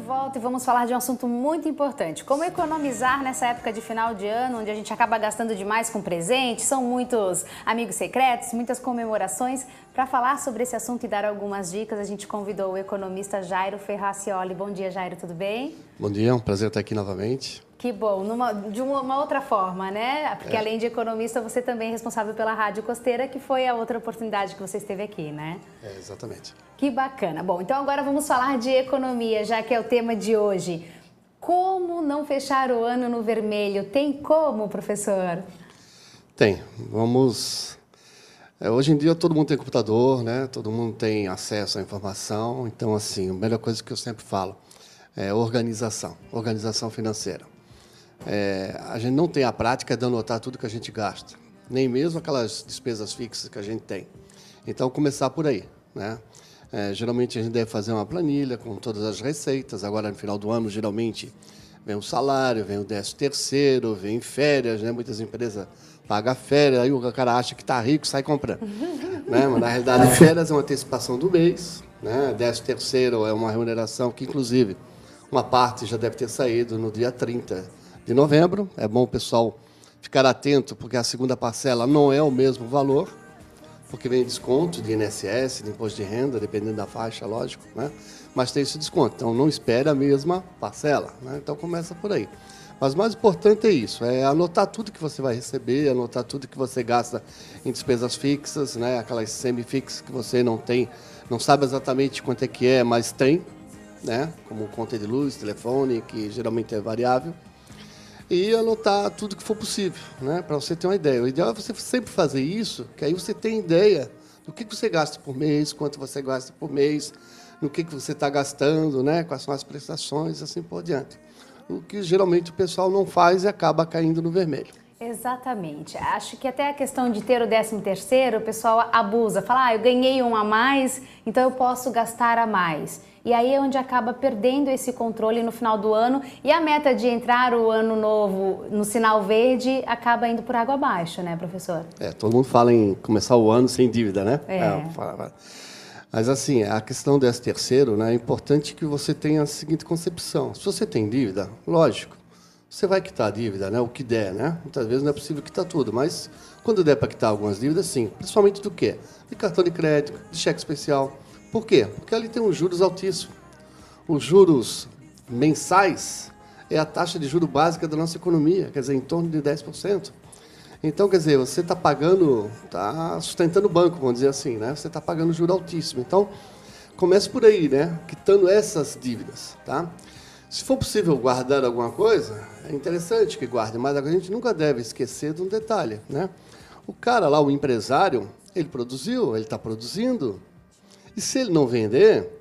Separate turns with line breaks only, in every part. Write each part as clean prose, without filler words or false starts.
volta e vamos falar de um assunto muito importante. Como economizar nessa época de final de ano, onde a gente acaba gastando demais com presentes, são muitos amigos secretos, muitas comemorações. Para falar sobre esse assunto e dar algumas dicas, a gente convidou o economista Jairo Ferracioli. Bom dia, Jairo, tudo bem?
Bom dia, é um prazer estar aqui novamente.
Que bom, de uma outra forma, né? Porque além de economista, você também é responsável pela Rádio Costeira, que foi a outra oportunidade que você esteve aqui, né?
Exatamente.
Que bacana. Bom, então agora vamos falar de economia, já que é o tema de hoje. Como não fechar o ano no vermelho? Tem como, professor?
Tem. Vamos... hoje em dia todo mundo tem computador, né? Todo mundo tem acesso à informação. Então, assim, a melhor coisa que eu sempre falo é organização financeira. A gente não tem a prática de anotar tudo que a gente gasta, nem mesmo aquelas despesas fixas que a gente tem. Então, começar por aí, né? Geralmente, a gente deve fazer uma planilha com todas as receitas. Agora, no final do ano, geralmente, vem o salário, vem o 13º, vem férias, né? Muitas empresas pagam férias, aí o cara acha que está rico e sai comprando. Né? Mas, na realidade, férias é uma antecipação do mês, né? 13º é uma remuneração que, inclusive, uma parte já deve ter saído no dia 30 de novembro. É bom o pessoal ficar atento, porque a segunda parcela não é o mesmo valor, porque vem desconto de INSS, de imposto de renda, dependendo da faixa, lógico, né? Mas tem esse desconto, então não espere a mesma parcela, né? Então começa por aí. Mas o mais importante é isso, é anotar tudo que você vai receber, anotar tudo que você gasta em despesas fixas, né? Aquelas semifixas que você não tem, não sabe exatamente quanto é que é, mas tem, né? Como conta de luz, telefone, que geralmente é variável. E anotar tudo que for possível, né? Para você ter uma ideia. O ideal é você sempre fazer isso, que aí você tem ideia do que você gasta por mês, quanto você gasta por mês, no que você está gastando, né? Quais são as prestações, assim por diante. O que geralmente o pessoal não faz e acaba caindo no vermelho.
Exatamente. Acho que até a questão de ter o 13º, o pessoal abusa. Fala, eu ganhei um a mais, então eu posso gastar a mais. E aí é onde acaba perdendo esse controle no final do ano. E a meta de entrar o ano novo no sinal verde acaba indo por água abaixo, né, professor?
Todo mundo fala em começar o ano sem dívida, né?
É.
Mas, assim, a questão do 13º, né, é importante que você tenha a seguinte concepção. Se você tem dívida, lógico, você vai quitar a dívida, né, o que der, né? Muitas vezes não é possível quitar tudo, mas quando der para quitar algumas dívidas, sim. Principalmente do quê? De cartão de crédito, de cheque especial. Por quê? Porque ali tem uns juros altíssimos. Os juros mensais é a taxa de juros básica da nossa economia, quer dizer, em torno de 10%. Então, quer dizer, você está pagando, está sustentando o banco, vamos dizer assim, né? Você está pagando juro altíssimo. Então, comece por aí, né? Quitando essas dívidas, tá? Se for possível guardar alguma coisa, é interessante que guarde, mas a gente nunca deve esquecer de um detalhe, né? O cara lá, o empresário, ele produziu, ele está produzindo, e se ele não vender,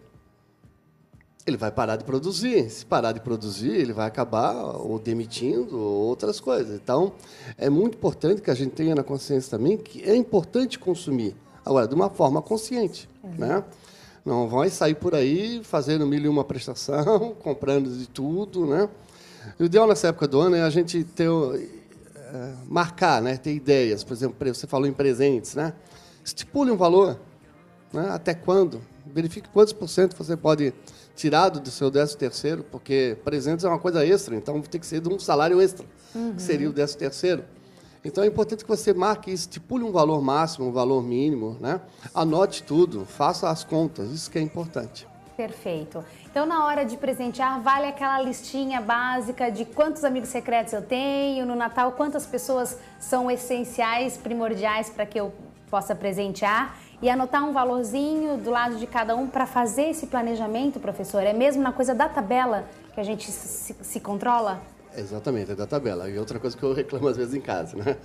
ele vai parar de produzir. Se parar de produzir, ele vai acabar ou demitindo ou outras coisas. Então, é muito importante que a gente tenha na consciência também que é importante consumir, agora, de uma forma consciente, né? Não vai sair por aí fazendo 1001 prestação, comprando de tudo, né? O ideal nessa época do ano é a gente ter, marcar, né? Ter ideias. Por exemplo, você falou em presentes, né? Estipule um valor, né? Até quando? Verifique quantos por cento você pode tirar do seu 13º, porque presentes é uma coisa extra, então tem que ser de um salário extra, que seria o 13º. Então é importante que você marque isso, estipule um valor máximo, um valor mínimo, né? Anote tudo, faça as contas, isso que é importante.
Perfeito. Então, na hora de presentear, vale aquela listinha básica de quantos amigos secretos eu tenho, no Natal, quantas pessoas são essenciais, primordiais para que eu possa presentear e anotar um valorzinho do lado de cada um para fazer esse planejamento, professor? É mesmo na coisa da tabela que a gente se controla?
Exatamente, é da tabela. E outra coisa que eu reclamo às vezes em casa, né?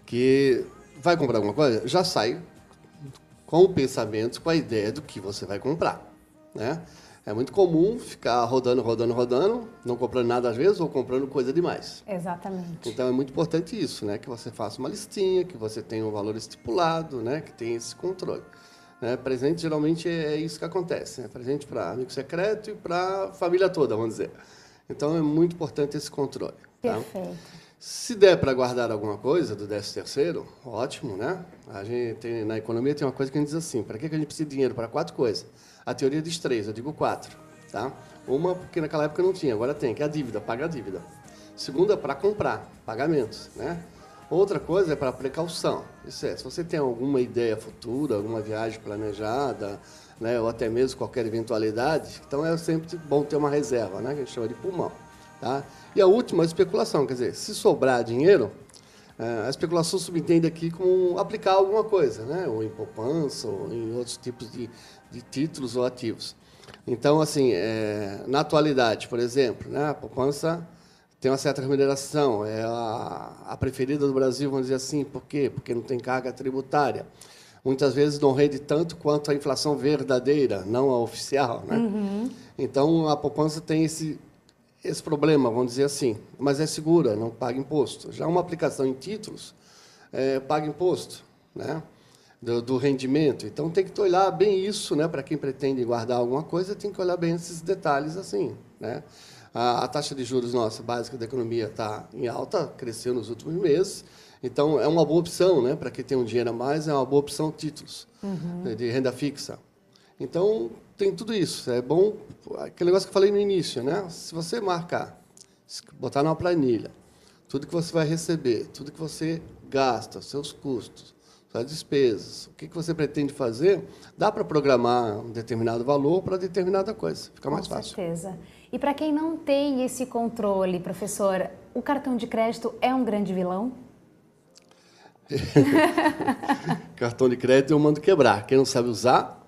Que vai comprar alguma coisa, já sai com o pensamento, com a ideia do que você vai comprar, né? É muito comum ficar rodando, não comprando nada às vezes ou comprando coisa demais.
Exatamente.
Então é muito importante isso, né? Que você faça uma listinha, que você tenha um valor estipulado, né? Que tenha esse controle. Presente geralmente é isso que acontece, né? Presente para amigo secreto e para família toda, vamos dizer. Então é muito importante esse controle. Tá?
Perfeito.
Se der para guardar alguma coisa do 13º, ótimo, né? A gente na economia tem uma coisa que a gente diz assim: para que a gente precisa de dinheiro para 4 coisas? A teoria diz 3, eu digo 4. Tá? Uma, porque naquela época não tinha, agora tem, que é a dívida, paga a dívida. Segunda, para comprar, pagamentos. Né? Outra coisa é para precaução. Isso é, se você tem alguma ideia futura, alguma viagem planejada, né, ou até mesmo qualquer eventualidade, então é sempre bom ter uma reserva, né, que a gente chama de pulmão. Tá? E a última, a especulação, quer dizer, se sobrar dinheiro, a especulação subentende aqui como aplicar alguma coisa, né, ou em poupança, ou em outros tipos de títulos ou ativos. Então, assim, na atualidade, por exemplo, né, a poupança tem uma certa remuneração, é a preferida do Brasil, vamos dizer assim. Por quê? Porque não tem carga tributária. Muitas vezes não rende tanto quanto a inflação verdadeira, não a oficial. Né? Uhum. Então, a poupança tem esse problema, vamos dizer assim, mas é segura, não paga imposto. Já uma aplicação em títulos, paga imposto, né? do rendimento. Então, tem que olhar bem isso, né? Para quem pretende guardar alguma coisa, tem que olhar bem esses detalhes assim, né? A taxa de juros nossa, básica da economia, está em alta, cresceu nos últimos meses. Então, é uma boa opção, né? Para quem tem um dinheiro a mais, é uma boa opção títulos de renda fixa. Então, tem tudo isso. É bom, aquele negócio que eu falei no início, né? Se você marcar, botar numa planilha, tudo que você vai receber, tudo que você gasta, seus custos, suas despesas, o que você pretende fazer, dá para programar um determinado valor para determinada coisa. Fica mais fácil.
Com certeza. E para quem não tem esse controle, professor, o cartão de crédito é um grande vilão?
Cartão de crédito eu mando quebrar. Quem não sabe usar,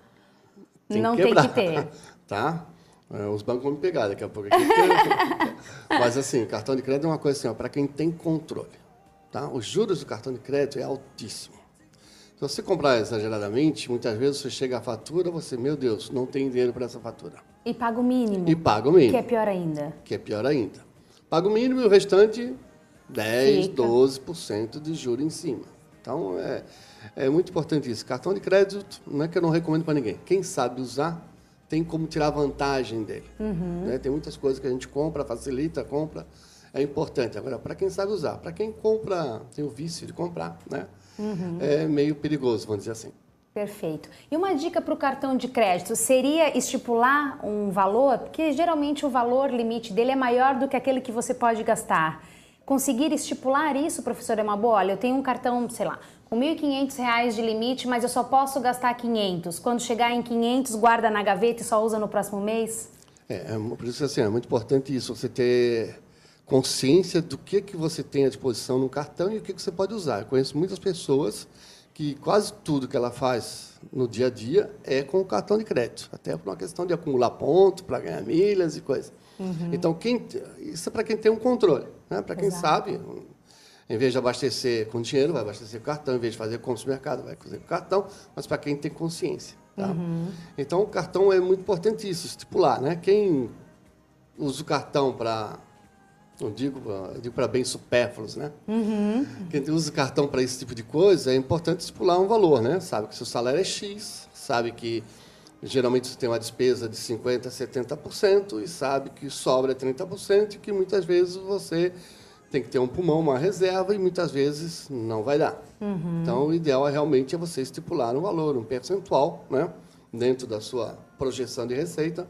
tem que quebrar.
Não tem que ter.
Tá? Os bancos vão me pegar daqui a pouco. Mas, assim, cartão de crédito é uma coisa assim, para quem tem controle. Tá? Os juros do cartão de crédito é altíssimo. Se você comprar exageradamente, muitas vezes você chega à fatura, você, meu Deus, não tem dinheiro para essa fatura.
E paga o mínimo.
E paga o mínimo.
Que é pior ainda.
Que é pior ainda. Paga o mínimo e o restante, 10%, 12% de juros em cima. Então, é muito importante isso. Cartão de crédito, não é que eu não recomendo para ninguém. Quem sabe usar, tem como tirar vantagem dele. Né? Tem muitas coisas que a gente compra, facilita a compra, é importante. Agora, para quem sabe usar, para quem compra, tem o vício de comprar, né? É meio perigoso, vamos dizer assim.
Perfeito. E uma dica para o cartão de crédito seria estipular um valor, porque geralmente o valor limite dele é maior do que aquele que você pode gastar. Conseguir estipular isso, professor, é uma boa? Olha, eu tenho um cartão, sei lá, com R$ 1.500 de limite, mas eu só posso gastar 500. Quando chegar em 500, guarda na gaveta e só usa no próximo mês?
Por isso assim, é muito importante isso, você ter consciência do que você tem à disposição no cartão e o que você pode usar. Eu conheço muitas pessoas que quase tudo que ela faz no dia a dia é com o cartão de crédito, até por uma questão de acumular pontos para ganhar milhas e coisas. Então, isso é para quem tem um controle. Né? Para quem sabe, em vez de abastecer com dinheiro, vai abastecer com cartão, em vez de fazer compra no mercado, vai fazer com cartão, mas para quem tem consciência. Tá? Então, o cartão é muito importante isso, estipular. Né? Quem usa o cartão para... eu digo para bens supérfluos, né? Quem usa o cartão para esse tipo de coisa, é importante estipular um valor, né? Sabe que seu salário é X, sabe que geralmente você tem uma despesa de 50% a 70% e sabe que sobra 30% e que muitas vezes você tem que ter um pulmão, uma reserva e muitas vezes não vai dar. Então, o ideal realmente é você estipular um valor, um percentual, né? Dentro da sua projeção de receita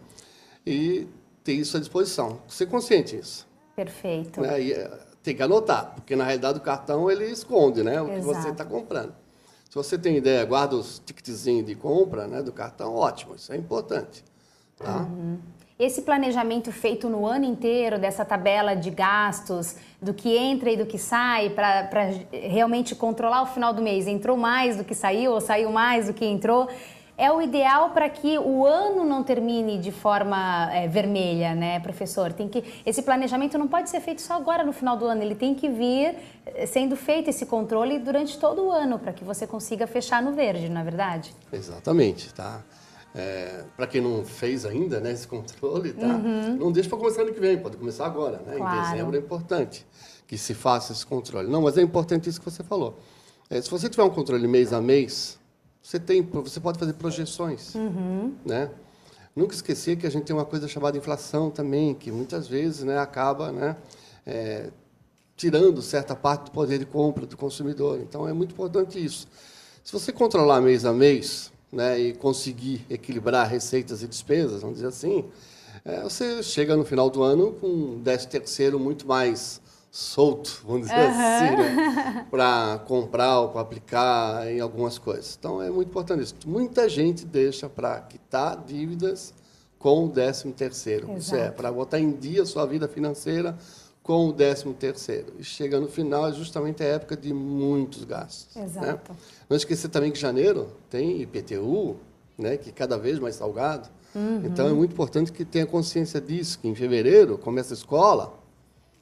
e ter isso à disposição. Ser consciente disso.
Perfeito.
Né? E tem que anotar, porque na realidade o cartão ele esconde, né, o que você está comprando. Se você tem ideia, guarda os ticketzinhos de compra, né, do cartão, ótimo, isso é importante. Tá?
Esse planejamento feito no ano inteiro, dessa tabela de gastos, do que entra e do que sai, para realmente controlar o final do mês, entrou mais do que saiu ou saiu mais do que entrou, é o ideal para que o ano não termine de forma vermelha, né, professor? Esse planejamento não pode ser feito só agora no final do ano, ele tem que vir sendo feito esse controle durante todo o ano, para que você consiga fechar no verde, não é verdade?
Exatamente, tá? Para quem não fez ainda, né, esse controle, tá? Não deixe para começar ano que vem, pode começar agora, né? Claro. Em dezembro é importante que se faça esse controle. Não, mas é importante isso que você falou. Se você tiver um controle mês a mês, você pode fazer projeções, né? Nunca esquecer que a gente tem uma coisa chamada inflação também, que muitas vezes, né, acaba, né, tirando certa parte do poder de compra do consumidor. Então, é muito importante isso. Se você controlar mês a mês, né, e conseguir equilibrar receitas e despesas, vamos dizer assim, você chega no final do ano com um 13º muito mais solto, vamos dizer assim, né? Para comprar ou para aplicar em algumas coisas. Então, é muito importante isso. Muita gente deixa para quitar dívidas com o 13º. Isso é, para botar em dia a sua vida financeira com o 13º. E chega no final, é justamente a época de muitos gastos.
Exato.
Né? Não esquecer também que janeiro tem IPTU, né? Que é cada vez mais salgado. Então, é muito importante que tenha consciência disso, que em fevereiro começa a escola,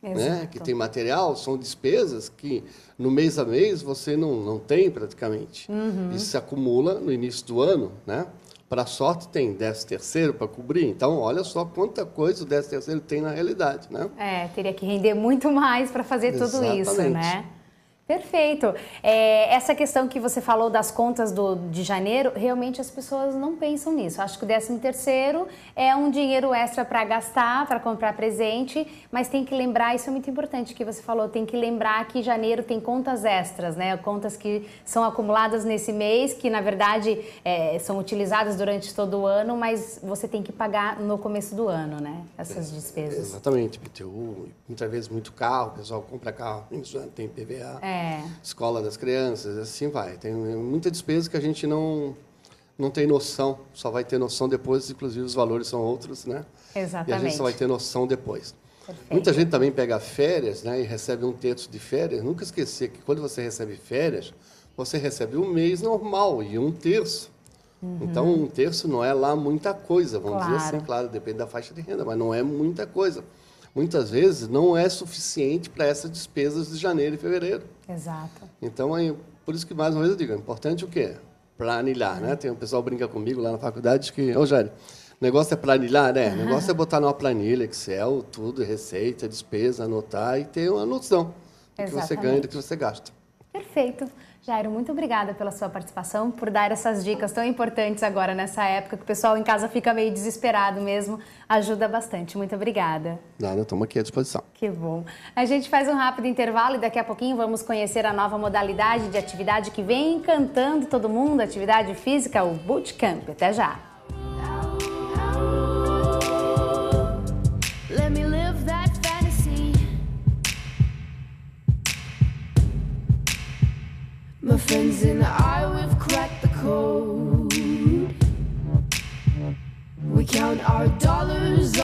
né, que tem material, são despesas que no mês a mês você não tem praticamente. Isso se acumula no início do ano, né? Para sorte tem 13º para cobrir, então olha só quanta coisa o 13º tem na realidade, né?
Teria que render muito mais para fazer tudo isso, né? Perfeito. Essa questão que você falou das contas de janeiro, realmente as pessoas não pensam nisso. Acho que o 13º é um dinheiro extra para gastar, para comprar presente, mas tem que lembrar, isso é muito importante que você falou, tem que lembrar que janeiro tem contas extras, né? Contas que são acumuladas nesse mês, que na verdade são utilizadas durante todo o ano, mas você tem que pagar no começo do ano, né? Essas despesas.
Exatamente, IPTU, muitas vezes muito carro, o pessoal compra carro, tem IPVA. Escola das crianças, assim vai. Tem muita despesa que a gente não tem noção, só vai ter noção depois, inclusive os valores são outros, né?
Exatamente.
E a gente só vai ter noção depois.
Perfeito.
Muita gente também pega férias, né, e recebe 1/3 de férias. Nunca esquecer que quando você recebe férias, você recebe um mês normal e 1/3. Então, 1/3 não é lá muita coisa, vamos dizer assim, claro, depende da faixa de renda, mas não é muita coisa. Muitas vezes não é suficiente para essas despesas de janeiro e fevereiro.
Exato.
Então, por isso que mais uma vez eu digo, é importante o quê? Planilhar, né? Tem um pessoal que brinca comigo lá na faculdade que, Jair, o negócio é planilhar, né? O negócio é botar numa planilha, Excel, tudo, receita, despesa, anotar e ter uma noção do que você ganha e do que você gasta.
Perfeito. Jairo, muito obrigada pela sua participação, por dar essas dicas tão importantes agora nessa época que o pessoal em casa fica meio desesperado mesmo. Ajuda bastante. Muito obrigada.
Nada, estamos aqui à disposição.
Que bom. A gente faz um rápido intervalo e daqui a pouquinho vamos conhecer a nova modalidade de atividade que vem encantando todo mundo, atividade física, o Bootcamp. Até já.
My friends and I, we've cracked the code. We count our dollars.